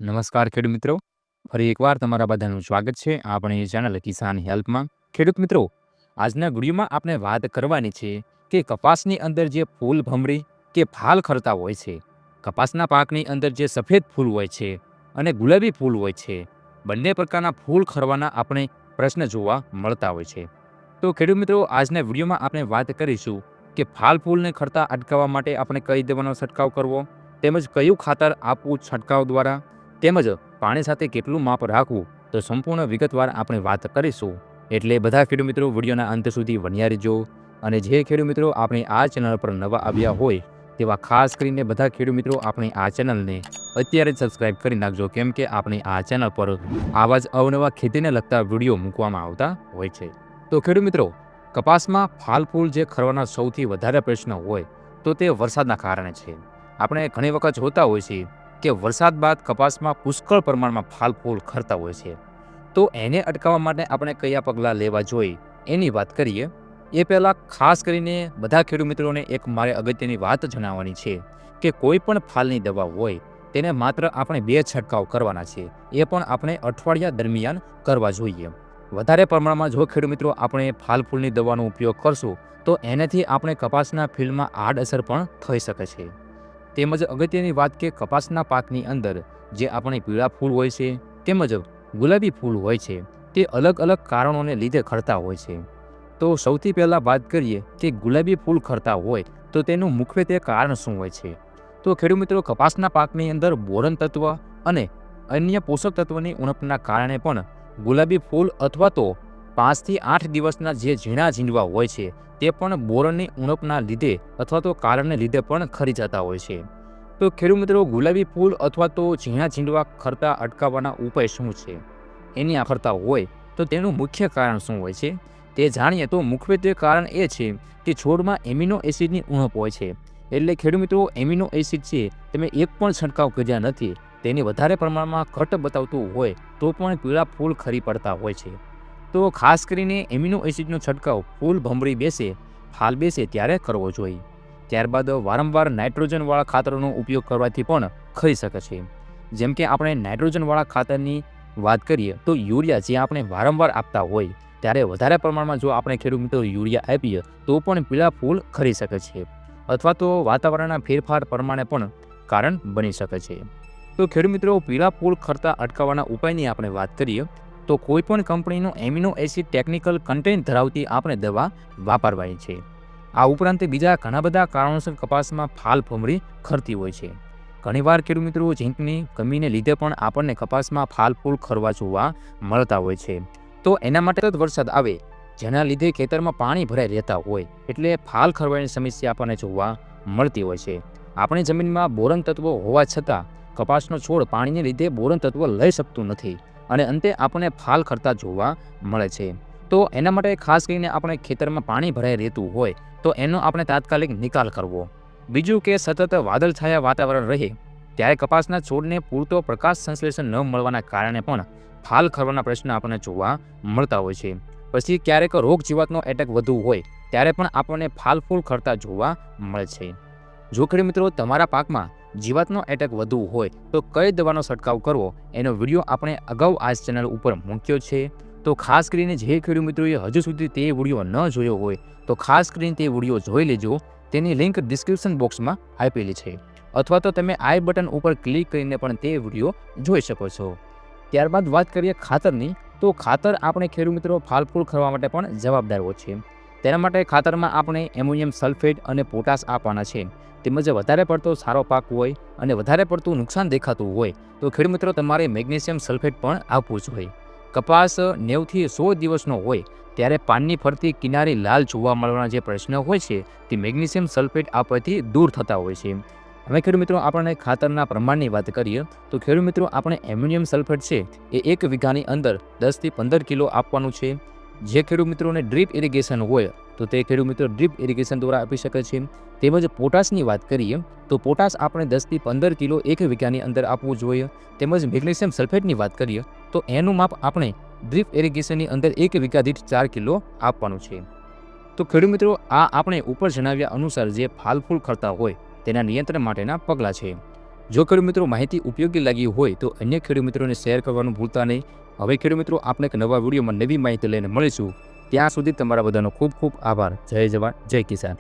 નમસ્કાર ખેડૂત મિત્રો, ફરી એકવાર તમારા બધાનું સ્વાગત છે આપણી ચેનલ કિસાન હેલ્પમાં। ખેડૂત મિત્રો, આજના વિડીયોમાં આપણે વાત કરવાની છે કે કપાસની અંદર જે ફૂલ ભમરી કે ફાલ ખરતા હોય છે, કપાસના પાકની અંદર જે સફેદ ફૂલ હોય છે અને ગુલાબી ફૂલ હોય છે, બંને પ્રકારના ફૂલ ખરવાના આપણે પ્રશ્ન જોવા મળતા હોય છે। તો ખેડૂત મિત્રો, આજના વિડીયોમાં આપણે વાત કરીશું કે ફાલ ફૂલને ખરતા અટકાવવા માટે આપણે કઈ દવાનો છંટકાવ કરવો, તેમજ કયું ખાતર આપવું છંટકાવ દ્વારા, તેમજ પાણી સાથે કેટલું માપ રાખવું, તો સંપૂર્ણ વિગતવાર આપણે વાત કરીશું। એટલે બધા ખેડૂત મિત્રો વિડીયોના અંત સુધી બન્યા રહેજો। અને જે ખેડૂત મિત્રો આપણે આ ચેનલ પર નવા આવ્યા હોય તેવા ખાસ કરીને બધા ખેડૂત મિત્રો આપણી આ ચેનલને અત્યારે જ સબસ્ક્રાઇબ કરી નાખજો, કેમ કે આપણી આ ચેનલ પર આવા જ અવનવા ખેતીને લગતા વિડીયો મૂકવામાં આવતા હોય છે। તો ખેડૂત મિત્રો, કપાસમાં ફાલ ફૂલ જે ખરવાના સૌથી વધારે પ્રશ્ન હોય તો તે વરસાદના કારણે છે। આપણે ઘણી વખત જોતા હોય છે કે વરસાદ બાદ કપાસમાં પુષ્કળ પ્રમાણમાં ફાલ ફૂલ ખરતા હોય છે। તો એને અટકાવવા માટે આપણે કયા પગલાં લેવા જોઈએ એની વાત કરીએ। એ પહેલાં ખાસ કરીને બધા ખેડૂત મિત્રોને એક મારે અગત્યની વાત જણાવવાની છે કે કોઈ પણ ફાલની દવા હોય તેને માત્ર આપણે 2 છંટકાવ કરવાના છે, એ પણ આપણે અઠવાડિયા દરમિયાન કરવા જોઈએ। વધારે પ્રમાણમાં જો ખેડૂત મિત્રો આપણે ફાલ ફૂલની દવાનો ઉપયોગ કરશું તો એનાથી આપણે કપાસના ફીલ્ડમાં આડઅસર પણ થઈ શકે છે। તેમજ અગત્યની વાત કે કપાસના પાકની અંદર જે આપણે પીળા ફૂલ હોય છે તેમજ ગુલાબી ફૂલ હોય છે તે અલગ અલગ કારણોને લીધે ખરતા હોય છે। તો સૌથી પહેલાં વાત કરીએ કે ગુલાબી ફૂલ ખરતા હોય તો તેનું મુખ્યત્વે કારણ શું હોય છે। તો ખેડૂત મિત્રો, કપાસના પાકની અંદર બોરોન તત્વ અને અન્ય પોષક તત્વની ઉણપના કારણે પણ ગુલાબી ફૂલ અથવા તો 5 થી 8 દિવસના જે ઝીણા ઝીંડવા હોય છે તે પણ બોરોનની ઉણપના લીધે અથવા તો કારણને લીધે પણ ખરી જતા હોય છે। તો ખેડૂત મિત્રો, ગુલાબી ફૂલ અથવા તો ઝીણા ઝીંડવા ખરતા અટકાવવાના ઉપાય શું છે, એની આ ખરતા હોય તો તેનું મુખ્ય કારણ શું હોય છે તે જાણીએ। તો મુખ્યત્વે કારણ એ છે કે છોડમાં એમિનો એસિડની ઉણપ હોય છે। એટલે ખેડૂત મિત્રો, એમિનો એસિડ છે તમે એક પણ છંટકાવ કર્યા નથી, તેની વધારે પ્રમાણમાં ઘટ બતાવતું હોય તો પણ પીળા ફૂલ ખરી પડતા હોય છે। તો ખાસ કરીને એમિનો એસિડનો છંટકાવ ફૂલ ભમરી બેસે, ફાલ બેસે ત્યારે કરવો જોઈએ। ત્યારબાદ વારંવાર નાઇટ્રોજનવાળા ખાતરોનો ઉપયોગ કરવાથી પણ ખરી શકે છે। જેમ કે આપણે નાઇટ્રોજનવાળા ખાતરની વાત કરીએ તો યુરિયા જે આપણે વારંવાર આપતા હોય ત્યારે વધારે પ્રમાણમાં જો આપણે ખેડૂત મિત્રો યુરિયા આપીએ તો પણ પીળા ફૂલ ખરી શકે છે, અથવા તો વાતાવરણના ફેરફાર પ્રમાણે પણ કારણ બની શકે છે। તો ખેડૂત મિત્રો, પીળા ફૂલ ખરતા અટકાવવાના ઉપાયની આપણે વાત કરીએ તો કોઈપણ કંપનીનો એમિનો એસિડ ટેકનિકલ કન્ટેન્ટ ધરાવતી આપણે દવા વાપરવાની છે। આ ઉપરાંત બીજા ઘણા બધા કારણોસર કપાસમાં ફાલ ભમરી ખરતી હોય છે। ઘણીવાર ખેડૂત મિત્રો ઝીંકની કમીને લીધે પણ આપણને કપાસમાં ફાલ ફૂલ ખરવા જોવા મળતા હોય છે। તો એના માટે જ વરસાદ આવે જેના લીધે ખેતરમાં પાણી ભરાઈ રહેતા હોય એટલે ફાલ ખરવાની સમસ્યા આપણને જોવા મળતી હોય છે। આપણી જમીનમાં બોરોન તત્વ હોવા છતાં કપાસનો છોડ પાણીને લીધે બોરોન તત્વ લઈ શકતું નથી અને અંતે આપણને ફાલ ખરતા જોવા મળે છે। તો એના માટે ખાસ કરીને આપણે ખેતરમાં પાણી ભરાઈ રહેતું હોય તો એનો આપણે તાત્કાલિક નિકાલ કરવો। બીજું કે સતત વાદળછાયા વાતાવરણ રહે ત્યારે કપાસના છોડને પૂરતો પ્રકાશ સંશ્લેષણ ન મળવાના કારણે પણ ફાલ ખરવાના પ્રશ્ન આપણને જોવા મળતા હોય છે। પછી ક્યારેક રોગ જીવાતનો એટેક વધુ હોય ત્યારે પણ આપણને ફાલ ફૂલ ખરતા જોવા મળે છે। જો ખેડૂત મિત્રો તમારા પાકમાં જીવાતનો એટેક વધુ હોય તો કઈ દવાનો છંટકાવ કરવો એનો વિડીયો આપણે અગાઉ આ ચેનલ ઉપર મૂક્યો છે। તો ખાસ કરીને જે ખેડૂત મિત્રોએ હજુ સુધી તે વિડીયો ન જોયો હોય તો ખાસ કરીને તે વિડીયો જોઈ લેજો। તેની લિંક ડિસ્ક્રિપ્શન બોક્સમાં આપેલી છે, અથવા તો તમે આઈ બટન ઉપર ક્લિક કરીને પણ તે વિડીયો જોઈ શકો છો। ત્યારબાદ વાત કરીએ ખાતરની, તો ખાતર આપણે ખેડૂત મિત્રો ફાલ ફૂલ ખરવા માટે પણ જવાબદાર હોય છે। તેના માટે ખાતરમાં આપણે એમોનિયમ સલ્ફેટ અને પોટાશ આપવાના છે। તેમજ વધારે પડતો સારો પાક હોય અને વધારે પડતું નુકસાન દેખાતું હોય તો ખેડૂત મિત્રો તમારે મેગ્નેશિયમ સલ્ફેટ પણ આપવું જોઈએ। કપાસ 90 થી 100 દિવસનો હોય ત્યારે પાનની ફરતી કિનારી લાલ જોવા મળવાના જે પ્રશ્ન હોય છે તે મેગ્નેશિયમ સલ્ફેટ આપવાથી દૂર થતા હોય છે। હવે ખેડૂત મિત્રો આપણે ખાતરના પ્રમાણની વાત કરીએ તો ખેડૂત મિત્રો આપણે એમ્યુનિયમ સલ્ફેટ છે એ 1 વીઘાની અંદર 10 થી 15 કિલો આપવાનું છે। જે ખેડૂત મિત્રોને ડ્રીપ ઇરિગેશન હોય તો તે ખેડૂત મિત્રો ડ્રીપ ઇરિગેશન દ્વારા આપી શકે છે। તેમજ પોટાશની વાત કરીએ તો પોટાશ આપણે 10 થી 15 કિલો 1 વીઘાની અંદર આપવું જોઈએ। તેમજ મેગ્નેશિયમ સલ્ફેટની વાત કરીએ તો એનું માપ આપણે ડ્રીપ ઇરિગેશનની અંદર 1 વીઘા દીઠ 4 કિલો આપવાનું છે। તો ખેડૂત મિત્રો આ આપણે ઉપર જણાવ્યા અનુસાર જે ફાલ ફૂલ ખરતા હોય તેના નિયંત્રણ માટેના પગલાં છે। જો ખેડૂત મિત્રો માહિતી ઉપયોગી લાગી હોય તો અન્ય ખેડૂત મિત્રોને શેર કરવાનું ભૂલતા નહીં. હવે ખેડૂત મિત્રો આપણે એક નવા વિડીયોમાં નવી માહિતી લઈને મળીશું. ત્યાં સુધી તમારા બધાનો ખૂબ ખૂબ આભાર. જય જવાન જય કિસાન.